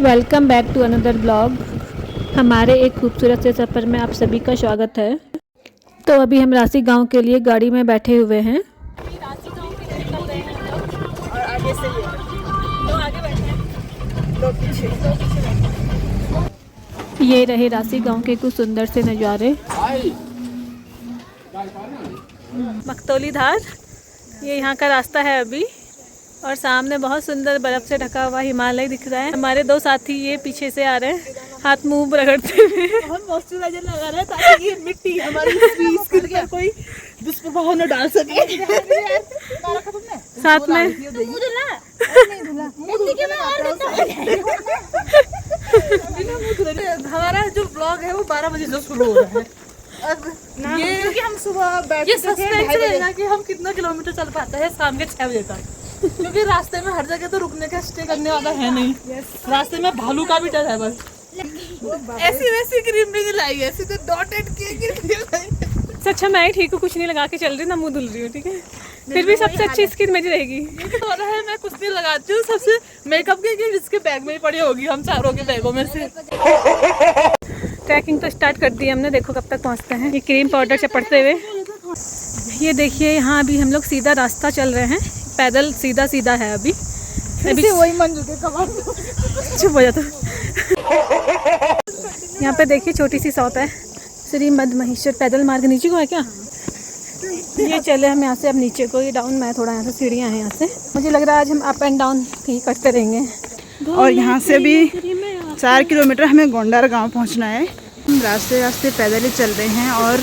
Welcome back to another blog. हमारे एक खूबसूरत से सफ़र में आप सभी का स्वागत है। तो अभी हम राशि गांव के लिए गाड़ी में बैठे हुए हैं। राशि गांव के लिए निकल रहे हैं हम लोग और आगे से दो आगे बैठे हैं, दो पीछे बैठे। ये रहे राशि गांव के कुछ सुंदर से नज़ारे। मखतौली धार ये यहाँ का रास्ता है अभी, और सामने बहुत सुंदर बर्फ से ढका हुआ हिमालय दिख रहा है। हमारे दो साथी ये पीछे से आ रहे हैं, हाथ मुंह रगड़ते हुए। हम मॉइस्चराइजर लगा रहे हैं ताकि ये मिट्टी हमारी स्किन पर कोई दुष्प्रभाव न डाल सके। साथ में हमारा जो ब्लॉग है वो 12 बजे से शुरू हो रहा है। ये क्योंकि हम सुबह बैठे सस्पेंस रहेगा कि हम कितना किलोमीटर चल पाते हैं शाम के 6 बजे तक, क्योंकि रास्ते में हर जगह तो रुकने का स्टे करने वाला है नहीं। रास्ते में भालू का भी डर है बस। ऐसी वैसी क्रीम भी नहीं लाई है, सीधे डॉटेड क्रीम लाई। अच्छा मैं ही ठीक हूँ, कुछ नहीं लगा के चल रही ना, मुंह धुल रही हूँ, ठीक है। फिर भी सबसे अच्छी स्किन मेरी रहेगी। ये तो हो रहा है, मैं कुछ नहीं लगाती हूँ, सबसे मेकअप के जिसके बैग में ही पड़ी होगी हम चारों के बैगों में से। ट्रैकिंग तो स्टार्ट कर दी हमने, देखो कब तक पहुँचते हैं। ये क्रीम पाउडर चपड़ते हुए, ये देखिए यहाँ अभी हम लोग सीधा रास्ता चल रहे हैं, पैदल सीधा सीधा है अभी। अभी वही मंजू के कमाल चुप हो जाता। यहाँ पे देखिए छोटी सी शॉप है, श्री मद महेश्वर। पैदल मार्ग नीचे को है क्या? ये चले हम यहाँ से अब नीचे को, ये डाउन में है थोड़ा, यहाँ से सीढ़ियाँ हैं यहाँ से। मुझे लग रहा है आज हम अप एंड डाउन ही करते रहेंगे। और यहाँ से भी 4 किलोमीटर हमें गोंडार गांव पहुँचना है। हम रास्ते रास्ते पैदल ही चल रहे हैं और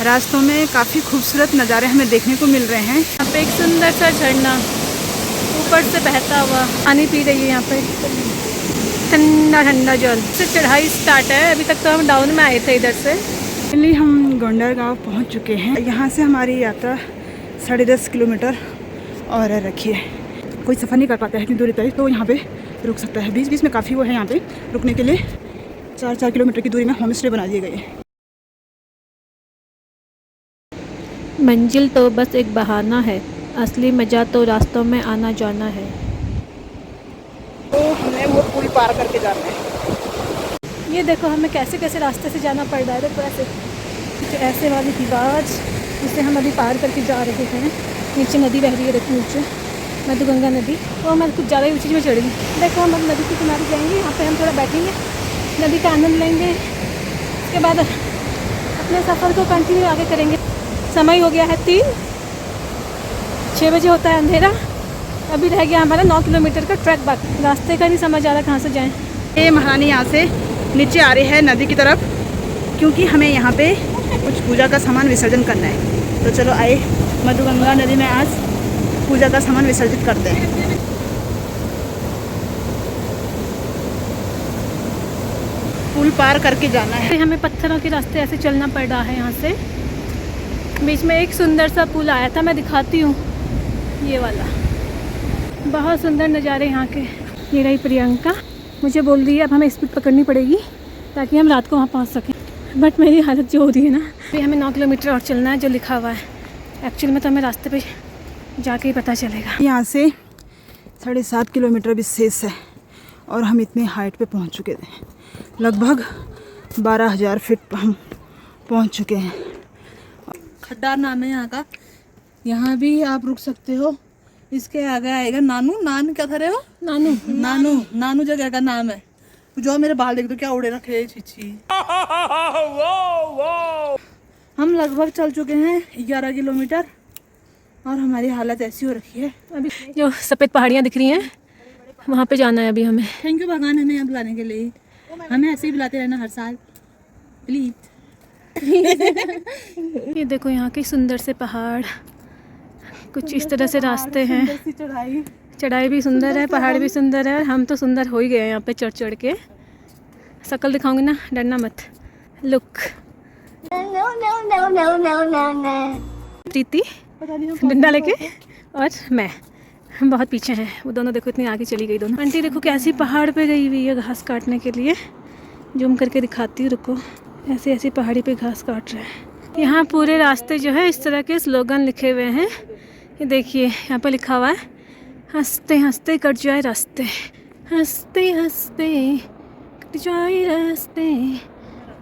रास्तों में काफ़ी खूबसूरत नज़ारे हमें देखने को मिल रहे हैं। यहाँ पे एक सुंदर सा झरना ऊपर से बहता हुआ पानी पी रही है। यहाँ पे ठंडा ठंडा जल से चढ़ाई स्टार्ट है। अभी तक तो हम डाउन में आए थे इधर से। फाइनली हम गोंडार गांव पहुंच चुके हैं। यहाँ से हमारी यात्रा 10.5 किलोमीटर और रखी है। कोई सफ़र नहीं कर पाता है इतनी दूरी तक, तो यहाँ पे रुक सकता है। बीच बीच में काफ़ी वो है यहाँ पे रुकने के लिए। 4-4 किलोमीटर की दूरी में होम स्टे बना दिए गए हैं। मंजिल तो बस एक बहाना है, असली मज़ा तो रास्तों में आना जाना है। तो हमें वो पुल पार करके जाना है। ये देखो हमें कैसे कैसे रास्ते से जाना पड़ रहा है। देखो ऐसे वाली दीवार जिसे हम अभी पार करके जा रहे हैं। नीचे नदी बह रही है, देखो नीचे मधुगंगा नदी। और मैं कुछ ज़्यादा ही ऊँची में चढ़ गई। देखो हम अब नदी के किनारे जाएंगे, यहाँ पे हम थोड़ा बैठेंगे, नदी का आनंद लेंगे। उसके बाद अपने सफ़र को कंटिन्यू आगे करेंगे। समय हो गया है 6 बजे होता है अंधेरा। अभी रह गया हमारा 9 किलोमीटर का ट्रैक बाकी। रास्ते का नहीं समझ आ रहा कहाँ से जाएं। ये महारानी यहाँ से नीचे आ रही है नदी की तरफ, क्योंकि हमें यहाँ पे कुछ पूजा का सामान विसर्जन करना है। तो चलो आए मधुगंगा नदी में आज पूजा का सामान विसर्जित करते हैं। पुल पार करके जाना है। हमें पत्थरों के रास्ते ऐसे चलना पड़ रहा है। यहाँ से बीच में एक सुंदर सा पुल आया था, मैं दिखाती हूँ। ये वाला बहुत सुंदर नज़ारे यहाँ के। ये रही प्रियंका, मुझे बोल रही है अब हमें स्पीड पकड़नी पड़ेगी ताकि हम रात को वहाँ पहुँच सकें। बट मेरी हालत जो हो रही है ना, अभी हमें 9 किलोमीटर और चलना है जो लिखा हुआ है। एक्चुअल में तो हमें रास्ते पे जाके ही पता चलेगा। यहाँ से 7.5 किलोमीटर भी शेष है और हम इतनी हाइट पे पहुँच चुके थे। लगभग 12,000 फीट हम पहुँच चुके हैं। खड्डार नाम है यहाँ का, यहाँ भी आप रुक सकते हो। इसके आगे आएगा नानू, नान क्या था रे वो? नानू नानू नानू जगह का नाम है। जो मेरे बाल देख दो क्या उड़े रखे हैं, छिछी। हम लगभग चल चुके हैं 11 किलोमीटर और हमारी हालत ऐसी हो रखी है। अभी जो सफ़ेद पहाड़ियाँ दिख रही हैं वहाँ पे जाना है अभी हमें। थैंक यू भगवान हमें यहाँ बुलाने के लिए। हमें ऐसे ही बुलाते रहना हर साल प्लीज। ये देखो यहाँ के सुंदर से पहाड़, कुछ इस तरह से रास्ते हैं। चढ़ाई भी सुंदर है, पहाड़ भी सुंदर है। हम तो सुंदर हो ही गए यहाँ पे चढ़ चढ़ के। शक्ल दिखाऊंगी ना, डरना मत। लुक प्रीति डंडा लेके और मैं बहुत पीछे हैं। वो दोनों देखो इतनी आगे चली गई दोनों। आंटी देखो कैसी पहाड़ पे गई हुई है घास काटने के लिए। जूम करके दिखाती हूँ, रुको। ऐसे ऐसी पहाड़ी पे घास काट रहे हैं। यहाँ पूरे रास्ते जो है इस तरह के स्लोगन लिखे हुए हैं। ये देखिए यहाँ पर लिखा हुआ है, हंसते हंसते कट जाए रास्ते, हंसते हंसते कट जाए रास्ते,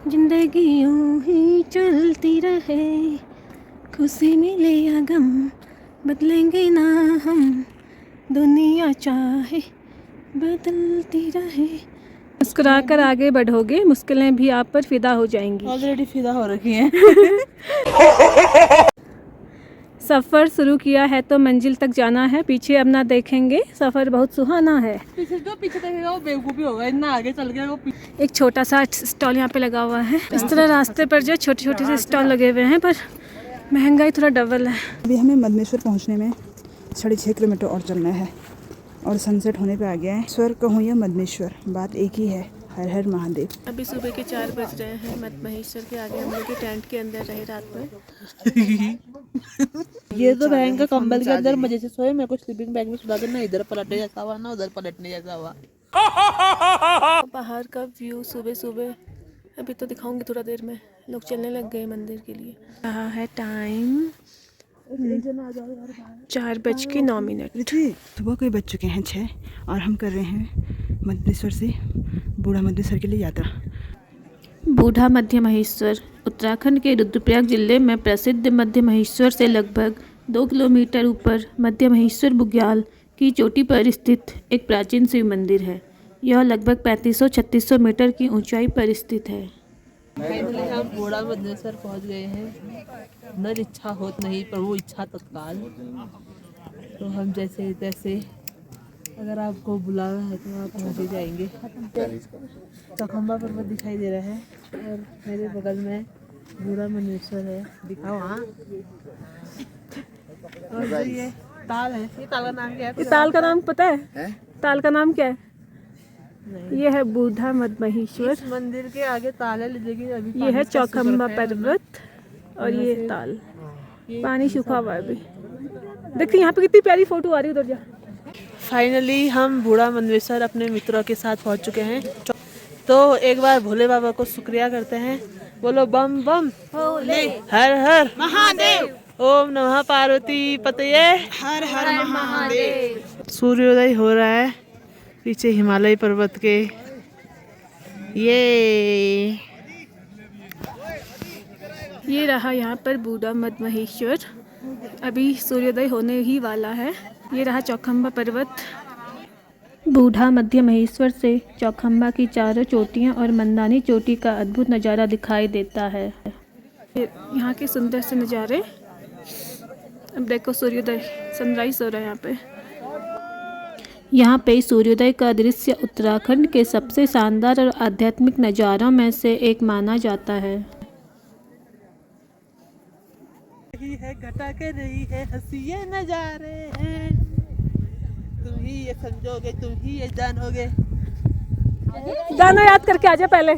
जिंदगी यूं ही चलती रहे, खुशी मिले या गम बदलेंगे ना हम, दुनिया चाहे बदलती रहे। मुस्कुरा कर आगे बढ़ोगे, मुश्किलें भी आप पर फिदा हो जाएंगी। ऑलरेडी फिदा हो रखी हैं। सफ़र शुरू किया है तो मंजिल तक जाना है, पीछे अब ना देखेंगे, सफ़र बहुत सुहाना है। पीछे देखेगा वो बेवकूफ़ी होगा, इतना आगे चल गया वो। एक छोटा सा स्टॉल यहाँ पे लगा हुआ है। इस तरह रास्ते पर जो छोटे छोटे से स्टॉल लगे हुए हैं, पर महंगाई थोड़ा डबल है। अभी हमें मदनेश्वर पहुँचने में 6.5 किलोमीटर और चलना है और सनसेट होने पे आ गया है। स्वर कहूँ या मदनेश्वर, बात एक ही है, हर हर महादेव। अभी सुबह के 4 बज रहे हैं। मद महेश्वर के आगे हम लोग के टेंट के अंदर रहे रात में। ये तो बहन का कंबल के अंदर मजे से सोए, मेरे को स्लीपिंग बैग में सुला के ना इधर पलटने जैसा हुआ ना उधर पलटने जैसा हुआ। बाहर का व्यू सुबह सुबह अभी तो दिखाऊंगी थोड़ा देर में। लोग चलने लग गए मंदिर के लिए। रहा है टाइम 4:09। जी सुबह के बज चुके हैं 6 और हम कर रहे हैं मदनेश्वर से बूढ़ा मदनेश्वर के लिए यात्रा। बूढ़ा मध्य महेश्वर उत्तराखंड के रुद्रप्रयाग जिले में प्रसिद्ध मध्य महेश्वर से लगभग 2 किलोमीटर ऊपर मध्य महेश्वर बुग्याल की चोटी पर स्थित एक प्राचीन शिव मंदिर है। यह लगभग 3500-3600 मीटर की ऊंचाई पर स्थित है। फाइनली हम बूढ़ा मदनेश्वर पहुंच गए हैं। न इच्छा होत नहीं प्रभु इच्छा तत्काल। तो हम जैसे तैसे अगर आपको बुलाना है तो आप पहुँच ही जाएंगे। चौखंबा पर्वत दिखाई दे रहा है और मेरे बगल में बूढ़ा मदनेश्वर है। दिखाओ हाँ। और ये ताल है। ये ताल का नाम क्या है? इस ताल का नाम पता है? ताल का नाम क्या है? ये है बूढ़ा मध्य महेश्वर। इस मंदिर के आगे ताल है, लेकिन अभी ये है चौखंबा पर्वत और ये ताल। पानी सूखा हुआ है अभी। देखिए यहाँ पे कितनी प्यारी फोटो आ रही है, उधर जा। फाइनली हम बूढ़ा मदनेश्वर अपने मित्रों के साथ पहुंच चुके हैं। तो एक बार भोले बाबा को शुक्रिया करते हैं। बोलो बम बम भोले, हर हर महादेव, ओम नमः पार्वती पतये, हर हर महादेव। सूर्योदय हो रहा है पीछे हिमालय पर्वत के। ये रहा यहाँ पर बूढ़ा मध्य महेश्वर। अभी सूर्योदय होने ही वाला है। ये रहा चौखंबा पर्वत। बूढ़ा मध्य महेश्वर से चौखंबा की चारों चोटियाँ और मंदानी चोटी का अद्भुत नज़ारा दिखाई देता है। यहाँ के सुंदर से नज़ारे। अब देखो सूर्योदय, सनराइज हो रहा है यहाँ पे। यहाँ पे सूर्योदय का दृश्य उत्तराखंड के सबसे शानदार और आध्यात्मिक नज़ारों में से एक माना जाता है। रही है घटा के रही है हंसी ये नजारे हैं, तुम ही ये समझोगे, तुम ही ये जानोगे। गाना याद करके आजा पहले।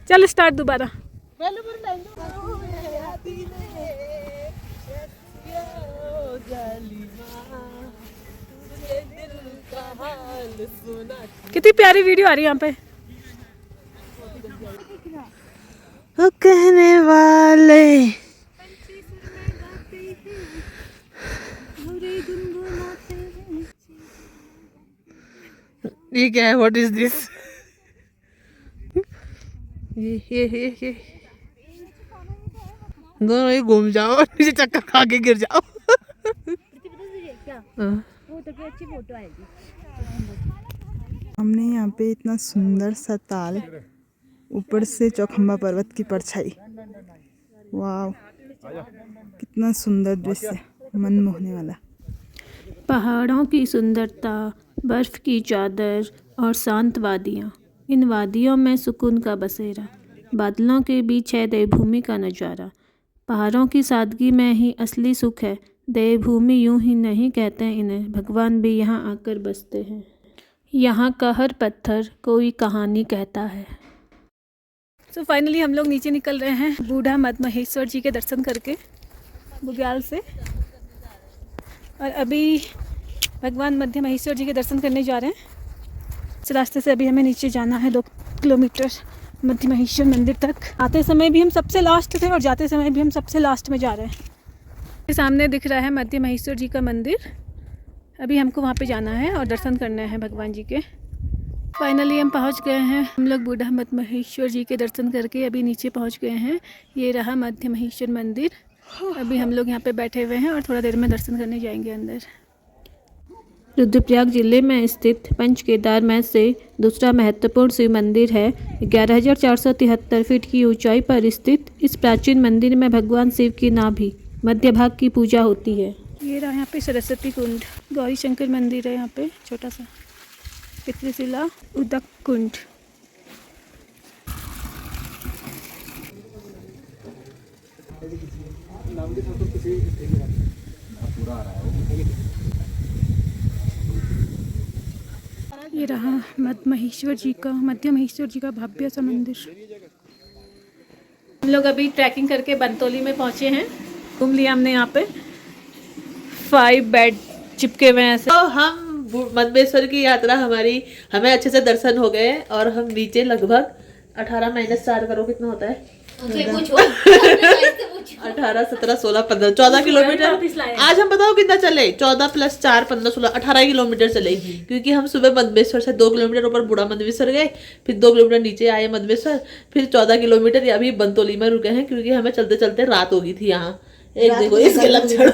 चल स्टार्ट दोबारा। कितनी प्यारी वीडियो आ रही है यहाँ पे। वो कहने वाले ये क्या है? What is this? ये दोनों ही घूम जाओ, नीचे चक्कर खा के गिर जाओ। हमने यहाँ पे इतना सुंदर सा ताल, ऊपर से चौखंबा पर्वत की परछाई। वाह कितना सुंदर दृश्य, मन मोहने वाला। पहाड़ों की सुंदरता, बर्फ की चादर और शांत वादियाँ। इन वादियों में सुकून का बसेरा, बादलों के बीच है देवभूमि का नज़ारा। पहाड़ों की सादगी में ही असली सुख है। देवभूमि यूं ही नहीं कहते इन्हें, भगवान भी यहाँ आकर बसते हैं। यहाँ का हर पत्थर कोई कहानी कहता है। तो फाइनली हम लोग नीचे निकल रहे हैं बूढ़ा मध्य महेश्वर जी के दर्शन करके बुग्याल से। और अभी भगवान मध्य महेश्वर जी के दर्शन करने जा रहे हैं। इस रास्ते से अभी हमें नीचे जाना है 2 किलोमीटर मध्य महेश्वर मंदिर तक। आते समय भी हम सबसे लास्ट थे और जाते समय भी हम सबसे लास्ट में जा रहे हैं। सामने दिख रहा है मध्य महेश्वर जी का मंदिर। अभी हमको वहाँ पे जाना है और दर्शन करने हैं भगवान जी के। फाइनली हम पहुँच गए हैं। हम लोग बूढ़ा मध्य महेश्वर जी के दर्शन करके अभी नीचे पहुँच गए हैं। ये रहा मध्य महेश्वर मंदिर। अभी हम लोग यहाँ पे बैठे हुए हैं और थोड़ा देर में दर्शन करने जाएंगे अंदर। रुद्रप्रयाग जिले में स्थित पंच केदार में से दूसरा महत्वपूर्ण शिव मंदिर है। 11,473 फीट की ऊंचाई पर स्थित इस प्राचीन मंदिर में भगवान शिव की नाभि मध्य भाग की पूजा होती है। ये रहा यहाँ पे सरस्वती कुंड। गौरी शंकर मंदिर है यहाँ पे छोटा सा। पितृशिला उदक कुंड। ये रहा मध्य महेश्वर जी का भव्य सा मंदिर। हम लोग अभी ट्रैकिंग करके बनतोली में पहुंचे हैं। घूम लिया हमने यहाँ पे 5 बेड चिपके हुए हैं ऐसे। तो हम मधमेश्वर की यात्रा हमें अच्छे से दर्शन हो गए और हम नीचे लगभग 18 - 4 करो कितना होता है? 18, 17, 16, 15, 14 किलोमीटर। आज हम बताओ कितना चले? 14 + 4, 15, 16, 18 किलोमीटर चले। क्योंकि हम सुबह मधमेश्वर से 2 किलोमीटर ऊपर बूढ़ा मधमेश्वर गए, फिर 2 किलोमीटर नीचे आए मधमेश्वर, फिर 14 किलोमीटर अभी बनतोली में रुके हैं क्योंकि हमें चलते चलते रात हो गई थी यहाँ। एक देखो इसके लक्षण।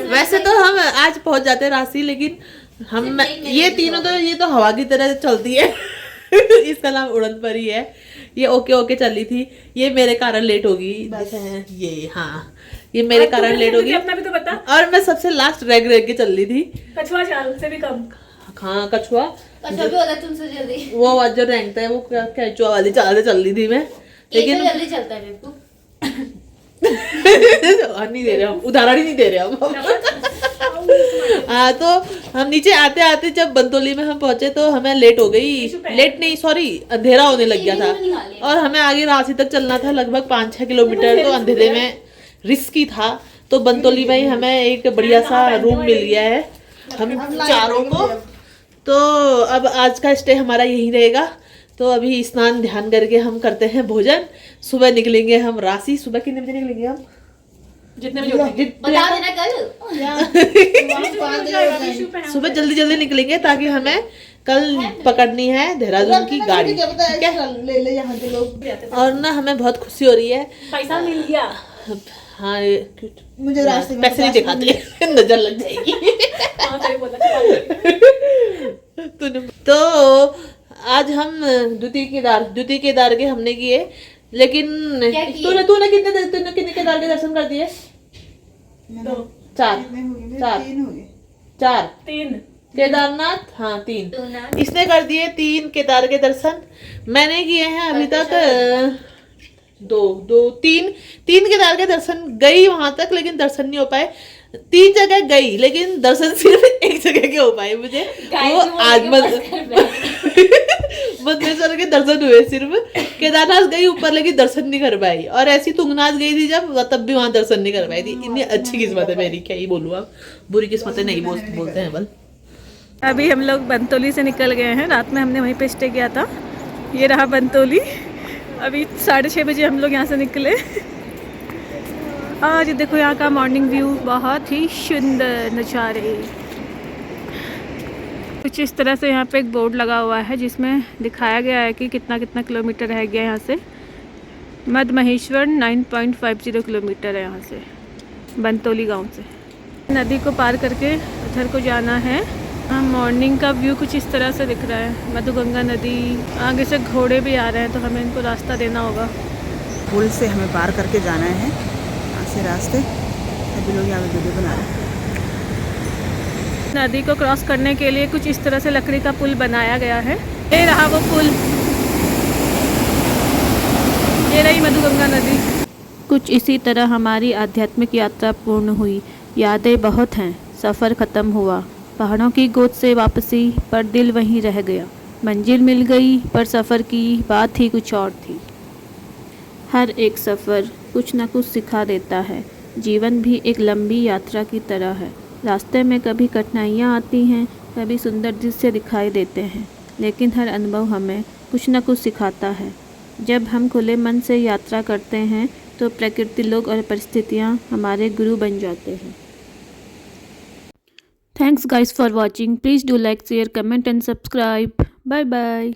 वैसे तो हम आज पहुंच जाते राशि, लेकिन हम ये तीनों तो ये तो हवा की तरह चलती है। इसका नाम उड़न परी है। ये ओके चली थी। ये मेरे कारण लेट होगी। ये हाँ, ये मेरे कारण लेट होगी। अपना भी तो बता। और मैं सबसे लास्ट रह के चल रही थी। कछुआ चाल से भी कम। हाँ कछुआ भी होता है तुमसे जल्दी। वो आवाज जो रैंकता है वो कछुआ वाली चाल से चल रही थी मैं, लेकिन जल्दी चलता है बेवकूफ। नहीं दे रहे हम, उदाहरण ही नहीं दे रहे हम। हाँ तो हम नीचे आते आते जब बनतोली में हम पहुंचे तो हमें लेट हो गई। लेट नहीं सॉरी, अंधेरा होने लग गया था और हमें आगे रांची तक चलना था लगभग 5-6 किलोमीटर। तो अंधेरे में रिस्की था। तो बनतोली में ही हमें एक बढ़िया सा रूम मिल गया है हम चारों को। तो अब आज का स्टे हमारा यही रहेगा। तो अभी स्नान ध्यान करके हम करते हैं भोजन। सुबह निकलेंगे हम राशि। सुबह कितने बजे निकलेंगे हम? जितने बजे बता देना कल। सुबह जल्दी निकलेंगे ताकि हमें कल पकड़नी है देहरादून की गाड़ी। ठीक है, ले यहाँ के लोग। और ना हमें बहुत खुशी हो रही है। पैसा मिल गया। हाँ मुझे रास्ते में पैसे नहीं दिखाते, नजर लग जाएगी। तो आज हम द्वितीय केदार के हमने किए, लेकिन तूने कितने केदार के दर्शन कर दिए? 4 केदारनाथ। हाँ 3 इसने कर दिए। 3 केदार के दर्शन मैंने किए हैं अभी तक। 3 केदार के दर्शन गई वहां तक, लेकिन दर्शन नहीं हो पाए। 3 जगह गई लेकिन दर्शन सिर्फ एक जगह के हो पाए मुझे। वो आज मधमेश्वर के दर्शन हुए सिर्फ। केदारनाथ गई ऊपर लेकिन दर्शन नहीं कर पाई। और ऐसी तुंगनाथ गई थी जब, तब भी वहां दर्शन नहीं कर पाई थी। इतनी अच्छी किस्मत है मेरी, क्या ही बोलूँ। अब बुरी किस्मतें नहीं बोलते हैं बल। अभी हम लोग बनतोली से निकल गए हैं। रात में हमने वहीं पे स्टे किया था। ये रहा बनतोली। अभी 6:30 बजे हम लोग यहाँ से निकले। आज देखो यहाँ का मॉर्निंग व्यू, बहुत ही सुंदर नज़ारे। कुछ इस तरह से यहाँ पे एक बोर्ड लगा हुआ है जिसमें दिखाया गया है कि कितना किलोमीटर रह गया यहाँ से। मध्य महेश्वर 9.50 किलोमीटर है यहाँ से, बनतोली गांव से। नदी को पार करके उधर को जाना है। मॉर्निंग का व्यू कुछ इस तरह से दिख रहा है। मधुगंगा नदी, आगे से घोड़े भी आ रहे हैं तो हमें इनको रास्ता देना होगा। पुल से हमें पार करके जाना है यहाँ से रास्ते। अभी लोग यहाँ पे वीडियो बना रहे हैं। नदी को क्रॉस करने के लिए कुछ इस तरह से लकड़ी का पुल बनाया गया है। ये रहा वो पुल, ये रही मधुगंगा नदी। कुछ इसी तरह हमारी आध्यात्मिक यात्रा पूर्ण हुई। यादें बहुत हैं, सफ़र ख़त्म हुआ। पहाड़ों की गोद से वापसी पर दिल वहीं रह गया। मंजिल मिल गई पर सफ़र की बात ही कुछ और थी। हर एक सफ़र कुछ न कुछ सिखा देता है। जीवन भी एक लंबी यात्रा की तरह है। रास्ते में कभी कठिनाइयाँ आती हैं, कभी सुंदर दृश्य दिखाई देते हैं, लेकिन हर अनुभव हमें कुछ न कुछ सिखाता है। जब हम खुले मन से यात्रा करते हैं तो प्रकृति, लोग और परिस्थितियाँ हमारे गुरु बन जाते हैं। Thanks guys for watching. Please do like, share, comment and subscribe. Bye bye.